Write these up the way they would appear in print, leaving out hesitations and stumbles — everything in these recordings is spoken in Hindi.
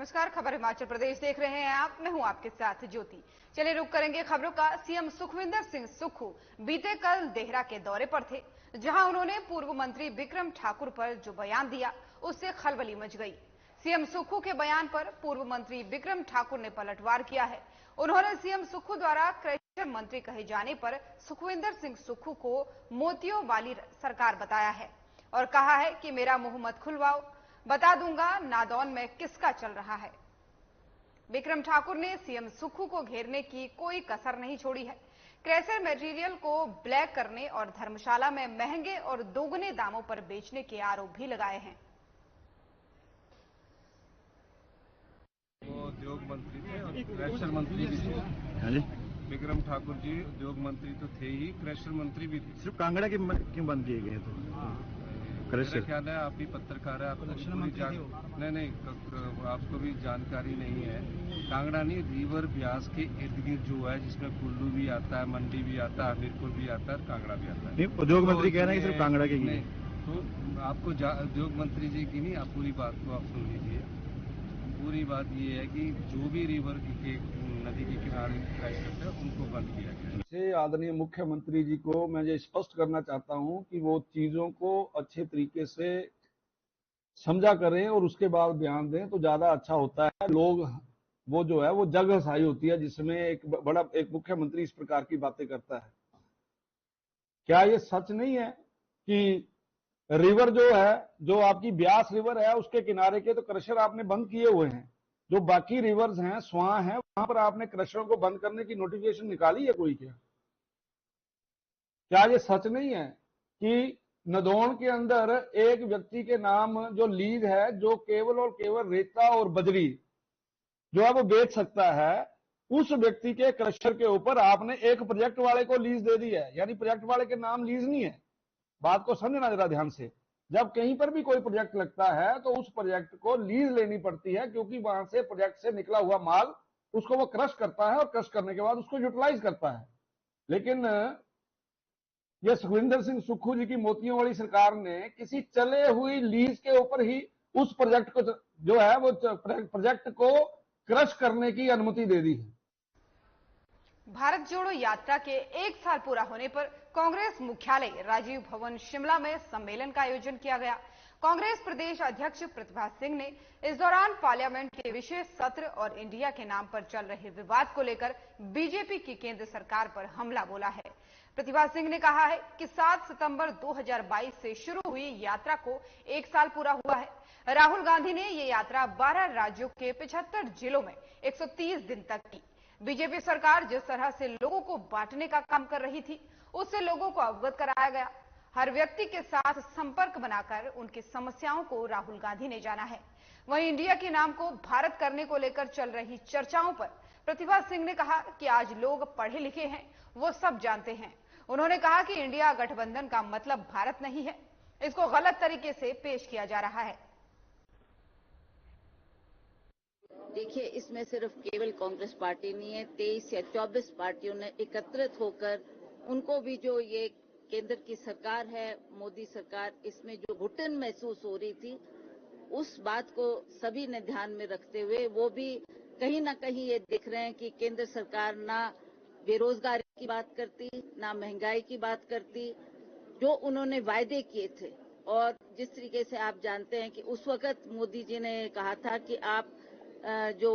नमस्कार, खबर हिमाचल प्रदेश देख रहे हैं आप। मैं हूं आपके साथ ज्योति। चलिए रुक करेंगे खबरों का। सीएम सुखविंदर सिंह सुक्खू बीते कल देहरा के दौरे पर थे, जहां उन्होंने पूर्व मंत्री बिक्रम ठाकुर पर जो बयान दिया उससे खलबली मच गई। सीएम सुक्खू के बयान पर पूर्व मंत्री बिक्रम ठाकुर ने पलटवार किया है। उन्होंने सीएम सुक्खू द्वारा क्रैशर मंत्री कहे जाने पर सुखविंदर सिंह सुक्खू को मोतियों वाली सरकार बताया है और कहा है कि मेरा मुंह मत खुलवाओ, बता दूंगा नादौन में किसका चल रहा है। बिक्रम ठाकुर ने सीएम सुक्खू को घेरने की कोई कसर नहीं छोड़ी है। क्रैशर मटेरियल को ब्लैक करने और धर्मशाला में महंगे और दोगुने दामों पर बेचने के आरोप भी लगाए हैं। वो उद्योग मंत्री थे और क्रैशर मंत्री भी थे। बिक्रम ठाकुर जी उद्योग मंत्री तो थे ही, क्रैशर मंत्री भी थे। सिर्फ कांगड़ा के क्यों बंद किए गए? तो मेरा ख्याल है आप भी पत्रकार है, आपको नहीं आपको भी जानकारी नहीं है। कांगड़ा नहीं, रिवर ब्यास के इर्द गिर्द जो है, जिसमें कुल्लू भी आता है, मंडी भी आता है, हमीरपुर भी आता है, कांगड़ा भी आता है। उद्योग मंत्री कह रहे हैं कि सिर्फ कांगड़ा के नहीं, तो आपको उद्योग मंत्री जी की नहीं, आप पूरी बात को आप सुन लीजिए। पूरी बात ये है कि जो भी रिवर के नदी के किनारे क्रैश करते हैं उनको बंद किया गया है। आदरणीय मुख्यमंत्री जी को मैं ये स्पष्ट करना चाहता हूं कि वो चीजों को अच्छे तरीके से समझा करें और उसके बाद बयान दें तो ज्यादा अच्छा होता है। लोग वो जो है वो जग हसाई होती है जिसमें एक मुख्यमंत्री इस प्रकार की बातें करता है। क्या ये सच नहीं है कि रिवर जो है, जो आपकी ब्यास रिवर है, उसके किनारे के तो क्रशर आपने बंद किए हुए हैं। जो बाकी रिवर्स हैं, स्वां हैं, वहां पर आपने क्रशरों को बंद करने की नोटिफिकेशन निकाली है कोई? क्या ये सच नहीं है कि नदौन के अंदर एक व्यक्ति के नाम जो लीज है, जो केवल और केवल रेता और बजरी जो है वो बेच सकता है, उस व्यक्ति के क्रशर के ऊपर आपने एक प्रोजेक्ट वाले को लीज दे दी है। यानी प्रोजेक्ट वाले के नाम लीज नहीं है। बात को समझना जरा ध्यान से। जब कहीं पर भी कोई प्रोजेक्ट लगता है तो उस प्रोजेक्ट को लीज लेनी पड़ती है, क्योंकि वहां से प्रोजेक्ट से निकला हुआ माल उसको वो क्रश करता है और क्रश करने के बाद उसको यूटिलाइज करता है। लेकिन ये सुखविंदर सिंह सुक्खू जी की मोतियों वाली सरकार ने किसी चले हुई लीज के ऊपर ही उस प्रोजेक्ट को जो है वो प्रोजेक्ट को क्रश करने की अनुमति दे दी है। भारत जोड़ो यात्रा के 1 साल पूरा होने पर कांग्रेस मुख्यालय राजीव भवन शिमला में सम्मेलन का आयोजन किया गया। कांग्रेस प्रदेश अध्यक्ष प्रतिभा सिंह ने इस दौरान पार्लियामेंट के विशेष सत्र और इंडिया के नाम पर चल रहे विवाद को लेकर बीजेपी की केंद्र सरकार पर हमला बोला है। प्रतिभा सिंह ने कहा है कि 7 सितंबर 2022 से शुरू हुई यात्रा को 1 साल पूरा हुआ है। राहुल गांधी ने ये यात्रा 12 राज्यों के 75 जिलों में 130 दिन तक की। बीजेपी सरकार जिस तरह से लोगों को बांटने का काम कर रही थी, उससे लोगों को अवगत कराया गया। हर व्यक्ति के साथ संपर्क बनाकर उनकी समस्याओं को राहुल गांधी ने जाना है। वहीं इंडिया के नाम को भारत करने को लेकर चल रही चर्चाओं पर प्रतिभा सिंह ने कहा कि आज लोग पढ़े लिखे हैं, वो सब जानते हैं। उन्होंने कहा कि इंडिया गठबंधन का मतलब भारत नहीं है, इसको गलत तरीके से पेश किया जा रहा है। देखिए, इसमें सिर्फ केवल कांग्रेस पार्टी नहीं है, 23 या 24 पार्टियों ने एकत्रित होकर उनको भी जो ये केंद्र की सरकार है, मोदी सरकार, इसमें जो घुटन महसूस हो रही थी, उस बात को सभी ने ध्यान में रखते हुए वो भी कहीं ना कहीं ये देख रहे हैं कि केंद्र सरकार ना बेरोजगारी की बात करती, ना महंगाई की बात करती, जो उन्होंने वायदे किए थे। और जिस तरीके से आप जानते हैं कि उस वक्त मोदी जी ने कहा था कि आप जो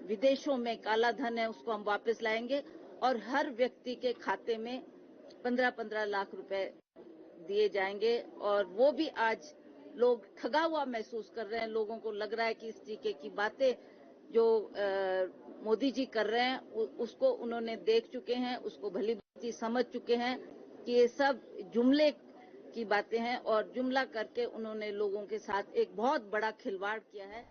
विदेशों में काला धन है उसको हम वापस लाएंगे और हर व्यक्ति के खाते में 15-15 लाख रुपए दिए जाएंगे। और वो भी आज लोग ठगा हुआ महसूस कर रहे हैं। लोगों को लग रहा है कि इस तरीके की बातें जो मोदी जी कर रहे हैं उसको उन्होंने देख चुके हैं, उसको भली भांति समझ चुके हैं कि ये सब जुमले की बातें हैं और जुमला करके उन्होंने लोगों के साथ एक बहुत बड़ा खिलवाड़ किया है।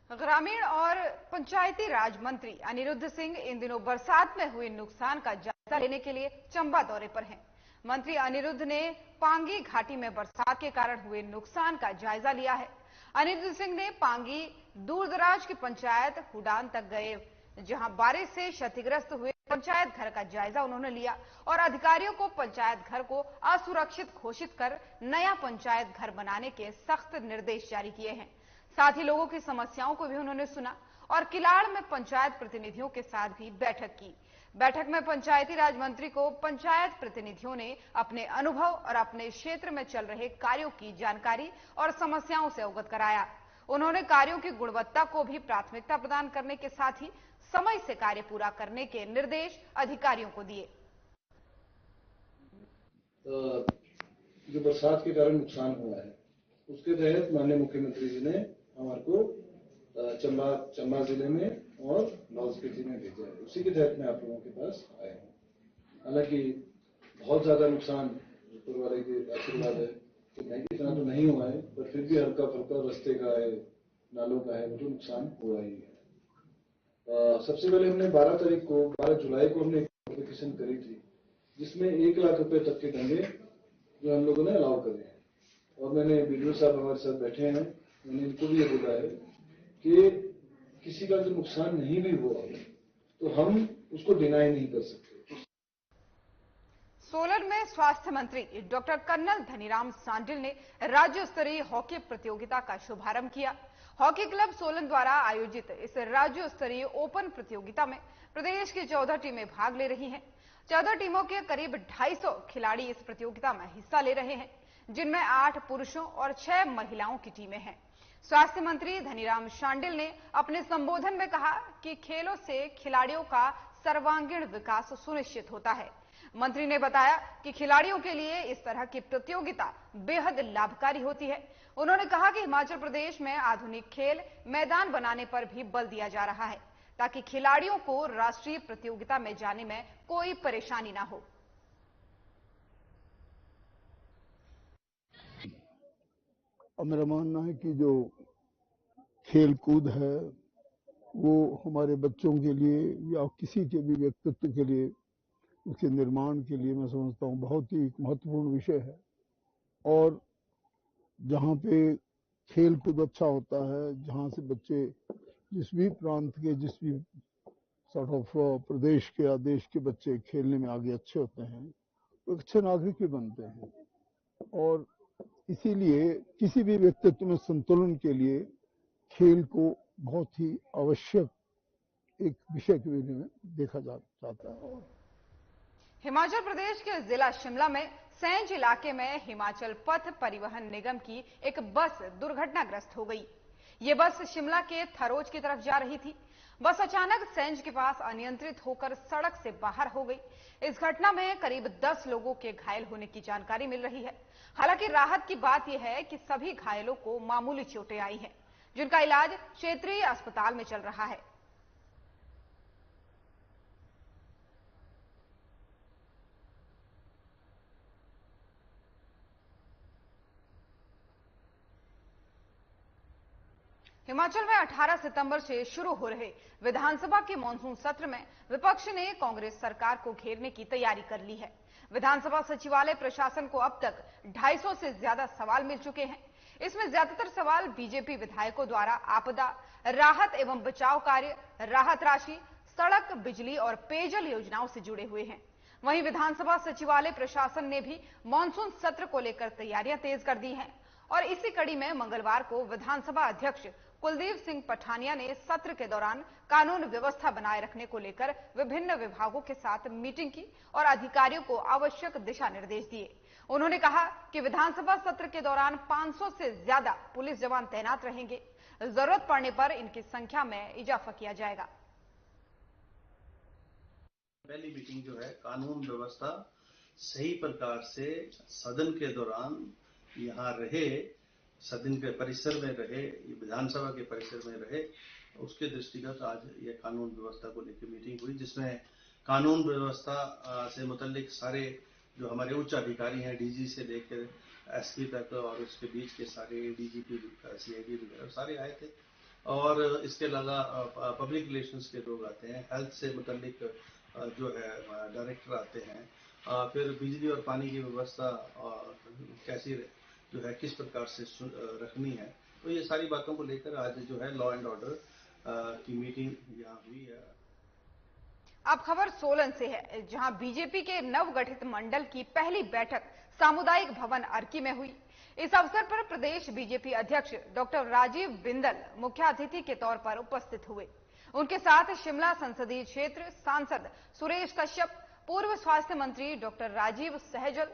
ग्रामीण और पंचायती राज मंत्री अनिरुद्ध सिंह इन दिनों बरसात में हुए नुकसान का जायजा लेने के लिए चंबा दौरे पर हैं। मंत्री अनिरुद्ध ने पांगी घाटी में बरसात के कारण हुए नुकसान का जायजा लिया है। अनिरुद्ध सिंह ने पांगी दूरदराज की पंचायत हुडान तक गए, जहां बारिश से क्षतिग्रस्त हुए पंचायत घर का जायजा उन्होंने लिया और अधिकारियों को पंचायत घर को असुरक्षित घोषित कर नया पंचायत घर बनाने के सख्त निर्देश जारी किए हैं। साथ ही लोगों की समस्याओं को भी उन्होंने सुना और किलाड़ में पंचायत प्रतिनिधियों के साथ भी बैठक की। बैठक में पंचायती राज मंत्री को पंचायत प्रतिनिधियों ने अपने अनुभव और अपने क्षेत्र में चल रहे कार्यों की जानकारी और समस्याओं से अवगत कराया। उन्होंने कार्यों की गुणवत्ता को भी प्राथमिकता प्रदान करने के साथ ही समय से कार्य पूरा करने के निर्देश अधिकारियों को दिए। जो बरसात के कारण नुकसान हुआ है उसके तहत माननीय मुख्यमंत्री जी ने हमारे को चंबा जिले में और लाहौल स्पीति में भेजा है। उसी के तहत मैं आप लोगों के पास आया हूँ। हालांकि बहुत ज्यादा नुकसान ऊपर वाले के आशीर्वाद है कि इतना तो नहीं हुआ है, पर फिर भी हल्का फुल्का रास्ते का है, नालों का है, वो तो नुकसान हुआ ही है। सबसे पहले हमने 12 जुलाई को हमने एप्लीकेशन करी थी जिसमें 1 लाख रुपए तक के दंगे जो हम लोगों ने अलाउ करे हैं। और मैंने बीडीओ साहब हमारे साथ बैठे हैं, मैंने इनको भी ये बोला है कि किसी का जो नुकसान नहीं भी हुआ तो हम उसको डिनाई नहीं कर सकते। सोलन में स्वास्थ्य मंत्री डॉक्टर कर्नल धनीराम शांडिल ने राज्य स्तरीय हॉकी प्रतियोगिता का शुभारंभ किया। हॉकी क्लब सोलन द्वारा आयोजित इस राज्य स्तरीय ओपन प्रतियोगिता में प्रदेश की 14 टीमें भाग ले रही हैं। 14 टीमों के करीब 250 खिलाड़ी इस प्रतियोगिता में हिस्सा ले रहे हैं, जिनमें 8 पुरुषों और 6 महिलाओं की टीमें हैं। स्वास्थ्य मंत्री धनीराम शांडिल ने अपने संबोधन में कहा कि खेलों से खिलाड़ियों का सर्वांगीण विकास सुनिश्चित होता है। मंत्री ने बताया कि खिलाड़ियों के लिए इस तरह की प्रतियोगिता बेहद लाभकारी होती है। उन्होंने कहा कि हिमाचल प्रदेश में आधुनिक खेल मैदान बनाने पर भी बल दिया जा रहा है ताकि खिलाड़ियों को राष्ट्रीय प्रतियोगिता में जाने में कोई परेशानी ना हो। और मेरा मानना है कि जो खेल कूद है वो हमारे बच्चों के लिए या किसी के भी व्यक्तित्व के लिए, उसके निर्माण के लिए मैं समझता हूँ बहुत ही महत्वपूर्ण विषय है। और जहाँ पे खेल कूद अच्छा होता है, जहाँ से बच्चे जिस भी प्रांत के, जिस भी सॉर्ट ऑफ प्रदेश के या देश के बच्चे खेलने में आगे अच्छे होते हैं, तो अच्छे नागरिक भी बनते हैं। और इसीलिए किसी भी व्यक्तित्व में संतुलन के लिए खेल को बहुत ही आवश्यक एक विषय के रूप में देखा जाता है। हिमाचल प्रदेश के जिला शिमला में सैंज इलाके में हिमाचल पथ परिवहन निगम की एक बस दुर्घटनाग्रस्त हो गई। ये बस शिमला के थरोज की तरफ जा रही थी। बस अचानक सैंज के पास अनियंत्रित होकर सड़क से बाहर हो गई। इस घटना में करीब 10 लोगों के घायल होने की जानकारी मिल रही है। हालांकि राहत की बात यह है कि सभी घायलों को मामूली चोटें आई हैं, जिनका इलाज क्षेत्रीय अस्पताल में चल रहा है। हिमाचल में 18 सितंबर से शुरू हो रहे विधानसभा के मॉनसून सत्र में विपक्ष ने कांग्रेस सरकार को घेरने की तैयारी कर ली है। विधानसभा सचिवालय प्रशासन को अब तक 250 से ज्यादा सवाल मिल चुके हैं। इसमें ज्यादातर सवाल बीजेपी विधायकों द्वारा आपदा, राहत एवं बचाव कार्य, राहत राशि, सड़क, बिजली और पेयजल योजनाओं से जुड़े हुए हैं। वहीं विधानसभा सचिवालय प्रशासन ने भी मॉनसून सत्र को लेकर तैयारियां तेज कर दी हैं और इसी कड़ी में मंगलवार को विधानसभा अध्यक्ष कुलदीप सिंह पठानिया ने सत्र के दौरान कानून व्यवस्था बनाए रखने को लेकर विभिन्न विभागों के साथ मीटिंग की और अधिकारियों को आवश्यक दिशा निर्देश दिए। उन्होंने कहा कि विधानसभा सत्र के दौरान 500 से ज्यादा पुलिस जवान तैनात रहेंगे। जरूरत पड़ने पर इनकी संख्या में इजाफा किया जाएगा। पहली मीटिंग जो है कानून व्यवस्था सही प्रकार से सदन के दौरान यहाँ रहे, सदन के परिसर में रहे, विधानसभा के परिसर में रहे, उसके दृष्टिगत आज ये कानून व्यवस्था को लेकर मीटिंग हुई, जिसमें कानून व्यवस्था से मुतल्लिक सारे जो हमारे उच्च अधिकारी हैं, डीजी से लेकर एसपी तक और उसके बीच के सारे डीजीपी, सीआईडी वगैरह सारे आए थे। और इसके अलावा पब्लिक रिलेशंस के लोग आते हैं, हेल्थ से मुतल्लिक जो है डायरेक्टर आते हैं, फिर बिजली और पानी की व्यवस्था कैसी जो है किस प्रकार से रखनी है, तो ये सारी बातों को लेकर आज जो है लॉ एंड ऑर्डर की मीटिंग यहाँ हुई है। अब खबर सोलन से है, जहां बीजेपी के नवगठित मंडल की पहली बैठक सामुदायिक भवन अर्की में हुई। इस अवसर पर प्रदेश बीजेपी अध्यक्ष डॉक्टर राजीव बिंदल मुख्य अतिथि के तौर पर उपस्थित हुए। उनके साथ शिमला संसदीय क्षेत्र सांसद सुरेश कश्यप, पूर्व स्वास्थ्य मंत्री डॉक्टर राजीव सहजल,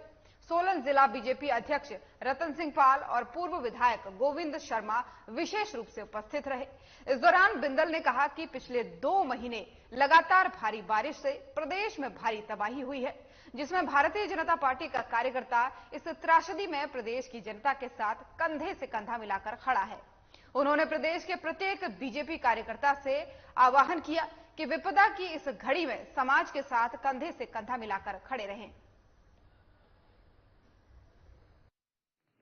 सोलन जिला बीजेपी अध्यक्ष रतन सिंह पाल और पूर्व विधायक गोविंद शर्मा विशेष रूप से उपस्थित रहे। इस दौरान बिंदल ने कहा कि पिछले 2 महीने लगातार भारी बारिश से प्रदेश में भारी तबाही हुई है, जिसमें भारतीय जनता पार्टी का कार्यकर्ता इस त्रासदी में प्रदेश की जनता के साथ कंधे से कंधा मिलाकर खड़ा है। उन्होंने प्रदेश के प्रत्येक बीजेपी कार्यकर्ता से आह्वान किया कि विपदा की इस घड़ी में समाज के साथ कंधे से कंधा मिलाकर खड़े रहें।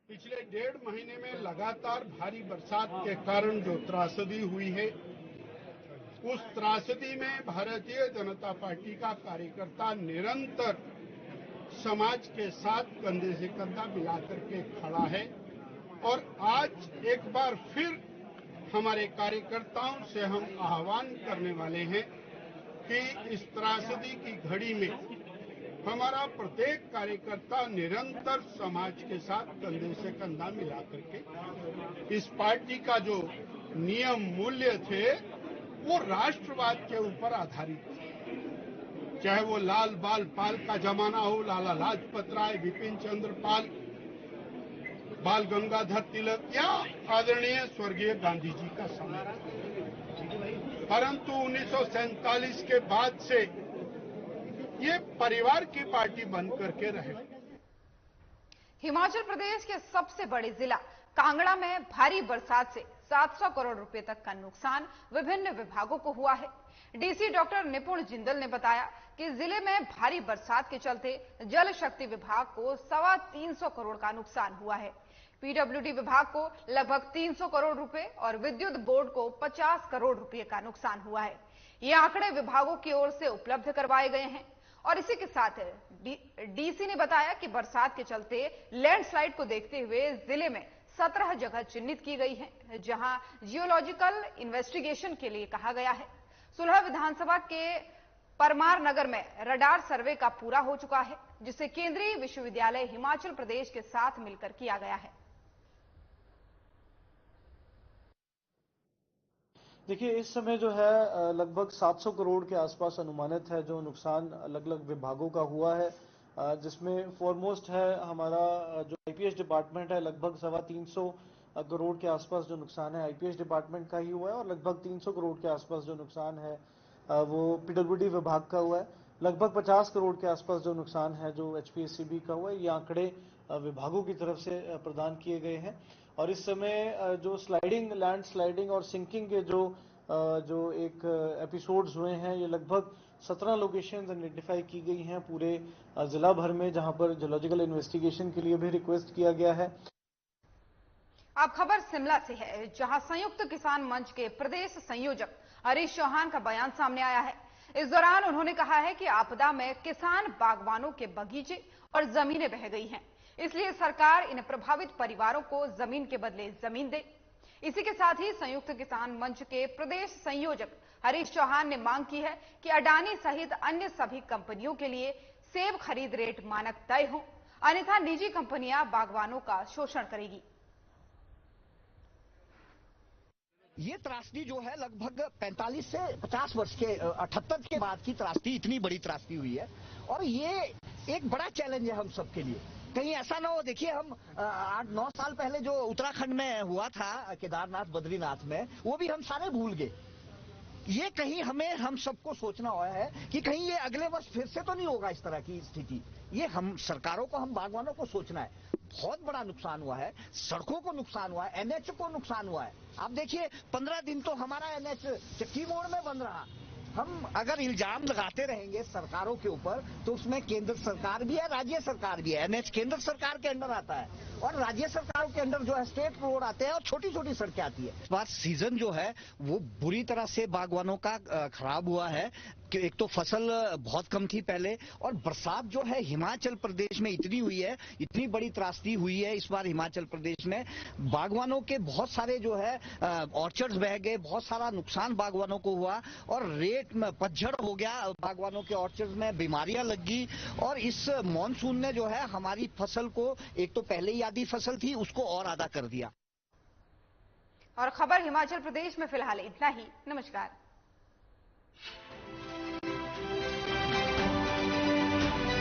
पिछले 1.5 महीने में लगातार भारी बरसात के कारण जो त्रासदी हुई है, उस त्रासदी में भारतीय जनता पार्टी का कार्यकर्ता निरंतर समाज के साथ कंधे से कंधा मिलाकर के खड़ा है। और आज एक बार फिर हमारे कार्यकर्ताओं से हम आह्वान करने वाले हैं कि इस त्रासदी की घड़ी में हमारा प्रत्येक कार्यकर्ता निरंतर समाज के साथ कंधे से कंधा मिलाकर के इस पार्टी का जो नियम मूल्य थे वो राष्ट्रवाद के ऊपर आधारित थे। चाहे वो लाल बाल पाल का जमाना हो, लाला लाजपत राय, विपिन चंद्र पाल, बाल गंगाधर तिलक या आदरणीय स्वर्गीय गांधी जी का समय। परंतु 1947 के बाद से ये परिवार की पार्टी बन करके रहे। हिमाचल प्रदेश के सबसे बड़े जिला कांगड़ा में भारी बरसात से 700 करोड़ रुपए तक का नुकसान विभिन्न विभागों को हुआ है। डीसी डॉक्टर निपुण जिंदल ने बताया कि जिले में भारी बरसात के चलते जल शक्ति विभाग को 325 करोड़ का नुकसान हुआ है। पीडब्ल्यूडी विभाग को लगभग 300 करोड़ रुपए और विद्युत बोर्ड को 50 करोड़ रुपए का नुकसान हुआ है। ये आंकड़े विभागों की ओर से उपलब्ध करवाए गए हैं। और इसी के साथ डीसी ने बताया कि बरसात के चलते लैंडस्लाइड को देखते हुए जिले में 17 जगह चिन्हित की गई हैं, जहां जियोलॉजिकल इन्वेस्टिगेशन के लिए कहा गया है। सुलह विधानसभा के परमार नगर में रडार सर्वे का पूरा हो चुका है, जिसे केंद्रीय विश्वविद्यालय हिमाचल प्रदेश के साथ मिलकर किया गया है। देखिए, इस समय जो है लगभग 700 करोड़ के आसपास अनुमानित है जो नुकसान अलग अलग विभागों का हुआ है, जिसमें फॉरमोस्ट है हमारा जो आईपीएस डिपार्टमेंट है, लगभग 325 करोड़ के आसपास जो नुकसान है आईपीएस डिपार्टमेंट का ही हुआ है। और लगभग 300 करोड़ के आसपास जो नुकसान है वो पीडब्ल्यूडी विभाग का हुआ है। लगभग 50 करोड़ के आसपास जो नुकसान है जो एचपीएससीबी का हुआ है। ये आंकड़े विभागों की तरफ से प्रदान किए गए हैं। और इस समय जो स्लाइडिंग, लैंड स्लाइडिंग और सिंकिंग के जो एक एपिसोड्स हुए हैं, ये लगभग 17 लोकेशंस आइडेंटिफाई की गई हैं पूरे जिला भर में, जहां पर जियोलॉजिकल इन्वेस्टिगेशन के लिए भी रिक्वेस्ट किया गया है। अब खबर शिमला से है, जहां संयुक्त किसान मंच के प्रदेश संयोजक हरीश चौहान का बयान सामने आया है। इस दौरान उन्होंने कहा है कि आपदा में किसान बागवानों के बगीचे और जमीनें बह गई हैं, इसलिए सरकार इन प्रभावित परिवारों को जमीन के बदले जमीन दे। इसी के साथ ही संयुक्त किसान मंच के प्रदेश संयोजक हरीश चौहान ने मांग की है कि अडानी सहित अन्य सभी कंपनियों के लिए सेब खरीद रेट मानक तय हो, अन्यथा निजी कंपनियां बागवानों का शोषण करेगी। ये त्रासदी जो है लगभग 45 से 50 वर्ष के 78 के बाद की त्रासदी, इतनी बड़ी त्रासदी हुई है। और ये एक बड़ा चैलेंज है हम सबके लिए। कहीं ऐसा ना हो, देखिए हम 8-9 साल पहले जो उत्तराखंड में हुआ था केदारनाथ बद्रीनाथ में, वो भी हम सारे भूल गए। ये कहीं हम सबको सोचना हुआ है कि कहीं ये अगले वर्ष फिर से तो नहीं होगा इस तरह की स्थिति। ये हम सरकारों को, हम बागवानों को सोचना है। बहुत बड़ा नुकसान हुआ है, सड़कों को नुकसान हुआ है, एनएच को नुकसान हुआ है। आप देखिए 15 दिन तो हमारा एनएच चक्की मोड़ में बन रहा। हम अगर इल्जाम लगाते रहेंगे सरकारों के ऊपर तो उसमें केंद्र सरकार भी है, राज्य सरकार भी है। एनएच केंद्र सरकार के अंडर आता है और राज्य सरकारों के अंडर जो है स्टेट रोड आते हैं और छोटी छोटी सड़कें आती है। इस बार सीजन जो है वो बुरी तरह से बागवानों का खराब हुआ है। एक तो फसल बहुत कम थी पहले, और बरसात जो है हिमाचल प्रदेश में इतनी हुई है, इतनी बड़ी त्रासदी हुई है इस बार हिमाचल प्रदेश में। बागवानों के बहुत सारे जो है ऑर्चर्ड्स बह गए, बहुत सारा नुकसान बागवानों को हुआ, और रेट में पतझड़ हो गया बागवानों के ऑर्चर्ड्स में, बीमारियां लग गई। और इस मॉनसून ने जो है हमारी फसल को, एक तो पहले ही आधी फसल थी उसको और आधा कर दिया। और खबर हिमाचल प्रदेश में फिलहाल इतना ही। नमस्कार।